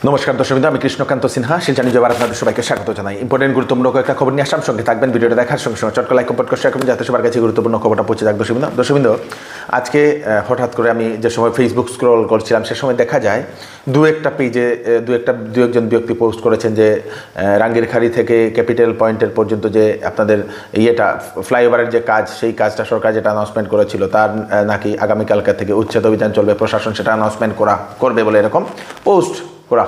নমস্কার দর্শকবৃন্দ, আমি কৃষ্ণকান্ত সিনহা শিলচর নিউজে আপনাদের সবাইকে স্বাগত জানাই। ইম্পর্টেন্ট গুরুত্বপূর্ণ কয়েকটা খবর নিয়ে আসাম, সঙ্গে থাকবেন। ভিডিওটা দেখার সঙ্গে সঙ্গে চটকা লাইক কমেন্ট করে শেয়ার করবেন যাতে সবার কাছে গুরুত্বপূর্ণ খবরটা পৌঁছে যাক। দর্শকবৃন্দ, আজকে হঠাৎ করে আমি যে সময় ফেসবুক স্ক্রল করছিলাম সে সময় দেখা যায় দু একটা পেজে দু একজন ব্যক্তি পোস্ট করেছেন যে রাঙ্গিরখাড়ি থেকে ক্যাপিটাল পয়েন্টের পর্যন্ত যে আপনাদের ফ্লাইওভারের যে কাজ, সেই কাজটা সরকার যেটা অ্যানাউন্সমেন্ট করেছিল তার নাকি আগামীকালকে থেকে উচ্ছেদ অভিযান চলবে, প্রশাসন সেটা অ্যানাউন্সমেন্ট করবে বলে এরকম পোস্ট করা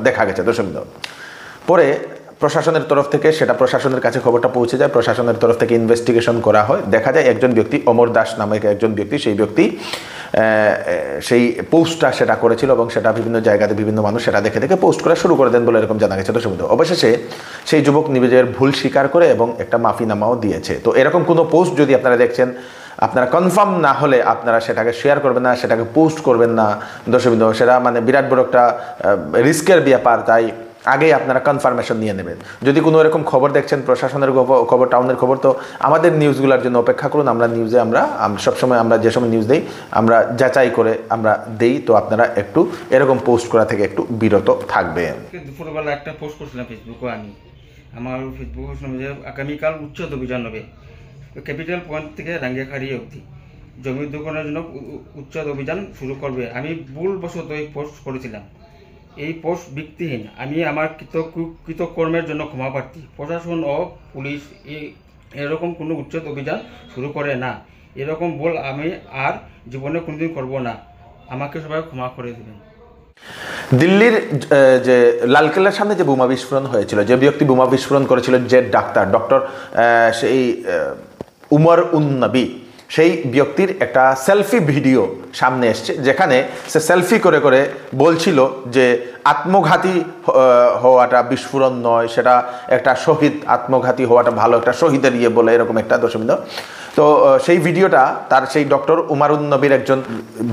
দেখা গেছে। দর্শকবৃন্দ, পরে প্রশাসনের তরফ থেকে সেটা প্রশাসনের কাছে খবরটা পৌঁছে যায়, প্রশাসনের তরফ থেকে ইনভেস্টিগেশন করা হয়। দেখা যায় একজন ব্যক্তি, অমর দাস নামে একজন ব্যক্তি, সেই ব্যক্তি সেই পোস্টটা সেটা করেছিল এবং সেটা বিভিন্ন জায়গাতে বিভিন্ন মানুষ সেটা দেখে দেখে পোস্ট করা শুরু করে দেন বলে এরকম জানা গেছে। দর্শকবৃন্দ, অবশেষে সেই যুবক নিজের ভুল স্বীকার করে এবং একটা মাফিনামাও দিয়েছে। তো এরকম কোনো পোস্ট যদি আপনারা দেখছেন, আপনারা কনফার্ম না হলে আপনারা সেটাকে শেয়ার করবেন না, সেটাকে পোস্ট করবেন না। দর্শকবৃন্দ, সেটা বিরাট বড় একটা রিস্কের ব্যাপার, তাই আগেই আপনারা কনফার্মেশন নিয়ে নেবেন। যদি কোনো এরকম খবর দেখছেন, প্রশাসনের খবর, টাউনের খবর, তো আমাদের নিউজগুলোর জন্য অপেক্ষা করুন। আমরা নিউজে আমরা সবসময় আমরা যে সময় নিউজ দিই আমরা যাচাই করে আমরা দেই, তো আপনারা একটু এরকম পোস্ট করা থেকে একটু বিরত থাকবেন। দুপুরবেলা একটা পোস্ট করছিলাম ফেসবুকে, আমার ফেসবুকে শুনলাম যে আগামীকাল উচ্ছেদ অভিযান হবে ক্যাপিটাল পয়েন্ট থেকে রাঙ্গিরখাড়ি অবধি, জমি দখলের জন্য উচ্ছেদ অভিযান শুরু করবে। আমি ভুলবশত এই পোস্ট করেছিলাম। এই পোস্ট ভিত্তিহীন। আমি আমার কৃতকর্মের জন্য ক্ষমা প্রার্থী। প্রশাসন ও পুলিশ এরকম কোনো উচ্ছেদ অভিযান শুরু করে না। এরকম ভুল আমি আর জীবনে কোনোদিন করব না। আমাকে সবাই ক্ষমা করে দেবেন। দিল্লির যে লালকেল্লার সামনে যে বোমা বিস্ফোরণ হয়েছিল, যে ব্যক্তি বোমা বিস্ফোরণ করেছিল, যে ডক্টর সেই উমর উন-নবী, সেই ব্যক্তির একটা সেলফি ভিডিও সামনে এসছে, যেখানে সে সেলফি করে করে বলছিল যে আত্মঘাতী হওয়াটা বিস্ফোরণ নয়, সেটা একটা শহীদ, আত্মঘাতী হওয়াটা ভালো একটা শহীদের বলে এরকম একটা। দর্শকবৃন্দ, তো সেই ভিডিওটা তার সেই ডক্টর উমর উন-নবীর একজন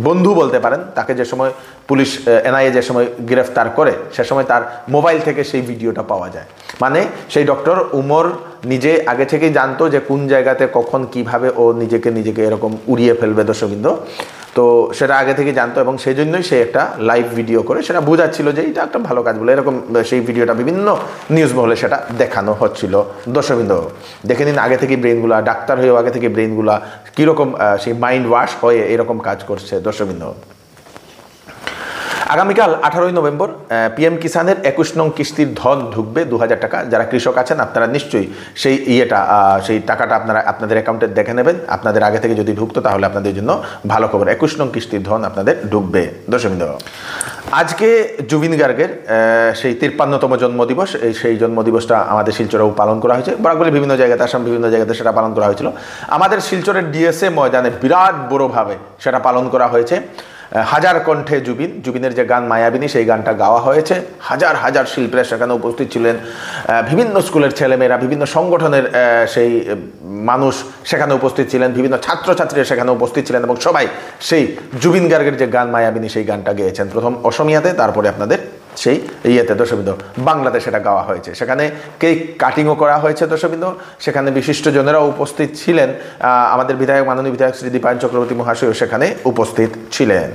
বন্ধু বলতে পারেন, তাকে যে সময় পুলিশ এনআইএ যে সময় গ্রেফতার করে সে সময় তার মোবাইল থেকে সেই ভিডিওটা পাওয়া যায়। মানে সেই ডক্টর উমর নিজে আগে থেকেই জানতো যে কোন জায়গাতে কখন কিভাবে ও নিজেকে এরকম উড়িয়ে ফেলবে। দর্শকবৃন্দ, তো সেটা আগে থেকে জানতো এবং সেই জন্যই সে একটা লাইভ ভিডিও করে সেটা বোঝাচ্ছিল যে এটা একটা ভালো কাজ বলে এরকম। সেই ভিডিওটা বিভিন্ন নিউজ মহলে সেটা দেখানো হচ্ছিল। দর্শকবৃন্দ, দেখে নিন আগে থেকে ব্রেনগুলা, ডাক্তার হয়েও আগে থেকে ব্রেনগুলা কীরকম সেই মাইন্ড ওয়াশ হয়ে এরকম কাজ করছে। দর্শকবৃন্দ, আগামীকাল 18ই নভেম্বর পিএম কিষানের 21 নং কিস্তির ধন ঢুকবে 2000 টাকা। যারা কৃষক আছেন আপনারা নিশ্চয়ই সেই টাকাটা আপনাদের অ্যাকাউন্টে দেখে নেবেন। আপনাদের আগে থেকে যদি ঢুকতো তাহলে আপনাদের জন্য ভালো খবর, 21 নং কিস্তির ধন আপনাদের ঢুকবে। দর্শকবৃন্দ, আজকে জুবিন গার্গের সেই 53তম জন্মদিবস। সেই জন্মদিবসটা আমাদের শিলচরেও পালন করা হয়েছে। বরাবরই বিভিন্ন জায়গাতে, আসাম বিভিন্ন জায়গাতে সেটা পালন করা হয়েছিল। আমাদের শিলচরের ডিএসএ ময়দানে বিরাট বড়োভাবে সেটা পালন করা হয়েছে। হাজার কণ্ঠে জুবিনের যে গান মায়াবিনী, সেই গানটা গাওয়া হয়েছে। হাজার হাজার শিল্পীরা সেখানে উপস্থিত ছিলেন, বিভিন্ন স্কুলের ছেলেমেয়েরা, বিভিন্ন সংগঠনের সেই মানুষ সেখানে উপস্থিত ছিলেন, বিভিন্ন ছাত্রছাত্রীরা সেখানে উপস্থিত ছিলেন এবং সবাই সেই জুবিন গার্গের যে গান মায়াবিনী সেই গানটা গেয়েছেন, প্রথম অসমিয়াতে, তারপরে আপনাদের সেই দর্শকবৃন্দ বাংলাতে সেটা গাওয়া হয়েছে। সেখানে কেক কাটিংও করা হয়েছে। দর্শকবৃন্দ, সেখানে বিশিষ্টজনেরাও উপস্থিত ছিলেন। আমাদের মাননীয় বিধায়ক শ্রী দীপায়ন চক্রবর্তী মহাশয়ও সেখানে উপস্থিত ছিলেন।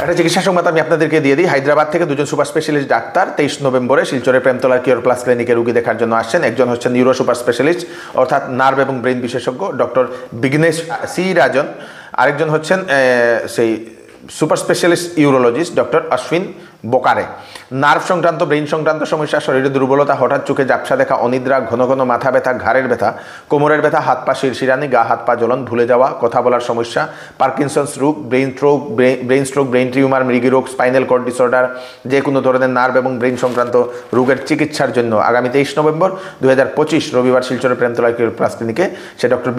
একটা চিকিৎসা সংবাদ আমি আপনাদেরকে দিয়ে দিই। হায়দ্রাবাদ থেকে দুজন সুপার স্পেশালিস্ট ডাক্তার 23 নভেম্বরে শিলচরের প্রেমতলার কিওর প্লাস ক্লিনিকে রোগী দেখার জন্য আসছেন। একজন হচ্ছেন নিউরো সুপার স্পেশালিস্ট অর্থাৎ নার্ভ এবং ব্রেন বিশেষজ্ঞ ডক্টর বিঘ্নেশ সি রাজন। আরেকজন হচ্ছেন সেই super specialist urologist doctor Ashwin Bokare. Nerve সংক্রান্ত ব্রেইন সংক্রান্ত সমস্যা, শরীরে দুর্বলতা, হঠাৎ চোখে ঝাপসা দেখা, অনিদ্রা, ঘন ঘন মাথা ব্যথা, ঘাড়ের ব্যথা, কোমরের ব্যথা, হাত পা শিরশিরানি, গা হাত পা জ্বলন, ভুলে যাওয়া, কথা বলার সমস্যা, পার্কিনসন্স রোগ, ব্রেইন স্ট্রোক, ব্রেইন টিউমার, মৃগী রোগ, স্পাইনাল কর্ড ডিসঅর্ডার, যে কোনো ধরনের নার্ভ এবং ব্রেইন সংক্রান্ত রোগের চিকিৎসার জন্য আগামী 23 নভেম্বর 2025 রবিবার শিলচরের প্রেমতলা প্লাস ক্লিনিকে সে ডক্টর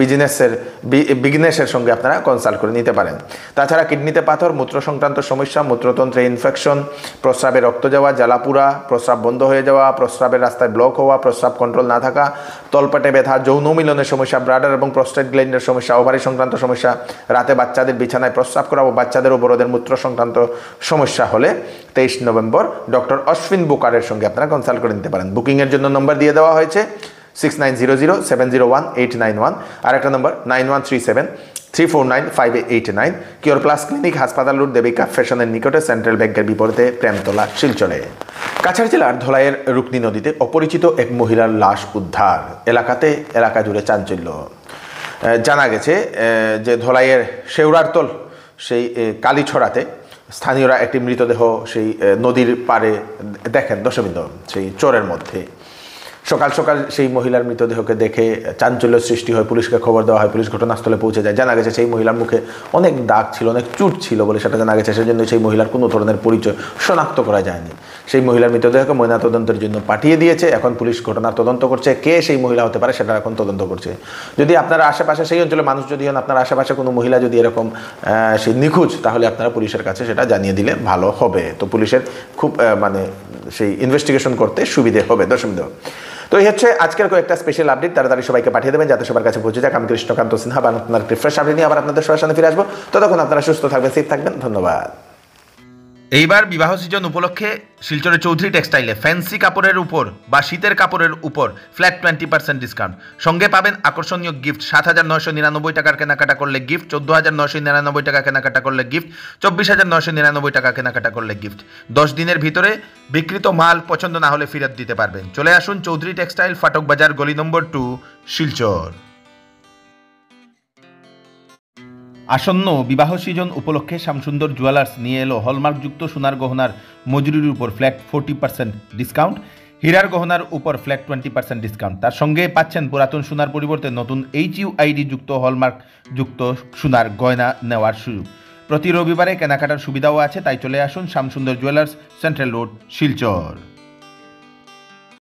বিঘ্নেশের সঙ্গে আপনারা কনসাল্ট করে নিতে পারেন। তাছাড়া কিডনিতে পাথর, মূত্র সংক্রান্ত সমস্যা, মূত্রতন্ত্রে ইনফেকশন, প্রস্রাবে রক্ত যাওয়া, জ্বালাপুরা, প্রস্রাব বন্ধ হয়ে যাওয়া, প্রস্রাবের রাস্তায় ব্লক হওয়া, প্রস্রাব কন্ট্রোল না থাকা, তলপেটে ব্যথা, যৌন মিলনের সমস্যা, ব্লাডার এবং প্রস্টেট গ্ল্যান্ডের সমস্যা, ওভারি সংক্রান্ত সমস্যা, রাতে বাচ্চাদের বিছানায় প্রস্রাব করা ও বাচ্চাদের ও বড়দের মূত্র সংক্রান্ত সমস্যা হলে 23 নভেম্বর ডক্টর অশ্বিন বুকারের সঙ্গে আপনারা কনসাল্ট করে নিতে পারেন। বুকিংয়ের জন্য নম্বর দিয়ে দেওয়া হয়েছে 6900701891, আর একটা নম্বর 9137349589। কিওর প্লাস ক্লিনিক, হাসপাতাল রোড, দেবিকা ফ্যাশনের নিকটে, সেন্ট্রাল ব্যাংকের বিপরীতে, প্রেমতলা, শিলচরে। কাছাড় জেলার ধলাইয়ের রুকনি নদীতে অপরিচিত এক মহিলার লাশ উদ্ধার, এলাকা জুড়ে চাঞ্চল্য। জানা গেছে যে ধলাইয়ের শেওড়ারতল সেই কালীছড়াতে স্থানীয়রা একটি মৃতদেহ সেই নদীর পাড়ে দেখেন দশমিন্দ, সেই চরের মধ্যে। সকাল সকাল সেই মহিলার মৃতদেহকে দেখে চাঞ্চল্য সৃষ্টি হয়, পুলিশকে খবর দেওয়া হয়, পুলিশ ঘটনাস্থলে পৌঁছে যায়। জানা গেছে সেই মহিলার মুখে অনেক দাগ ছিল, অনেক চুট ছিল বলে সেটা জানা গেছে। সেজন্য সেই মহিলার কোনো ধরনের পরিচয় শনাক্ত করা যায়নি। সেই মহিলার মৃতদেহকে ময়নাতদন্তের জন্য পাঠিয়ে দিয়েছে। এখন পুলিশ ঘটনার তদন্ত করছে, কে সেই মহিলা হতে পারে সেটা এখন তদন্ত করছে। যদি আপনারা আশেপাশে সেই অঞ্চলের মানুষ যদি হন, আপনার আশেপাশে কোনো মহিলা যদি এরকম সেই নিখোঁজ, তাহলে আপনারা পুলিশের কাছে সেটা জানিয়ে দিলে ভালো হবে। তো পুলিশের খুব সেই ইনভেস্টিগেশন করতে সুবিধে হবে। দশমিক। তো এই হচ্ছে আজকের কয়েকটা স্পেশাল আপডেট, তাড়াতাড়ি সবাইকে পাঠিয়ে দেবেন যাতে সবার কাছে পৌঁছে যাক। আমি কৃষ্ণকান্ত সিনহা, আপনার রিফ্রেশ আপডেট নিয়ে আবার আপনাদের সবার সামনে ফিরে আসবো। ততক্ষণ আপনারা সুস্থ থাকবেন, সেফ থাকবেন। ধন্যবাদ। এইবার বিবাহ সিজন উপলক্ষে শিলচরের চৌধুরী টেক্সটাইলে ফ্যান্সি কাপড়ের উপর বা শীতের কাপড়ের উপর ফ্ল্যাট 20% ডিসকাউন্ট, সঙ্গে পাবেন আকর্ষণীয় গিফট। 7,999 টাকার কেনাকাটা করলে গিফট, 14,999 টাকা কেনাকাটা করলে গিফট, 24,999 টাকা কেনাকাটা করলে গিফট। 10 দিনের ভিতরে বিক্রিত মাল পছন্দ না হলে ফেরত দিতে পারবেন। চলে আসুন চৌধুরী টেক্সটাইল, ফাটক বাজার, গলি নম্বর 2, শিলচর। আসন্ন বিবাহ সিজন উপলক্ষে শ্যামসুন্দর জুয়েলার্স নিয়ে এলো হলমার্কযুক্ত সোনার গহনার মজুরির উপর ফ্ল্যাট 40% ডিসকাউন্ট, হীরার গহনার উপর ফ্ল্যাট 20% ডিসকাউন্ট। তার সঙ্গে পাচ্ছেন পুরাতন সোনার পরিবর্তে নতুন HUID যুক্ত হলমার্ক যুক্ত সোনার গয়না নেওয়ার সুযোগ। প্রতি রবিবারে কেনাকাটার সুবিধাও আছে, তাই চলে আসুন Shyamsundar jewellers, central road, Silchar.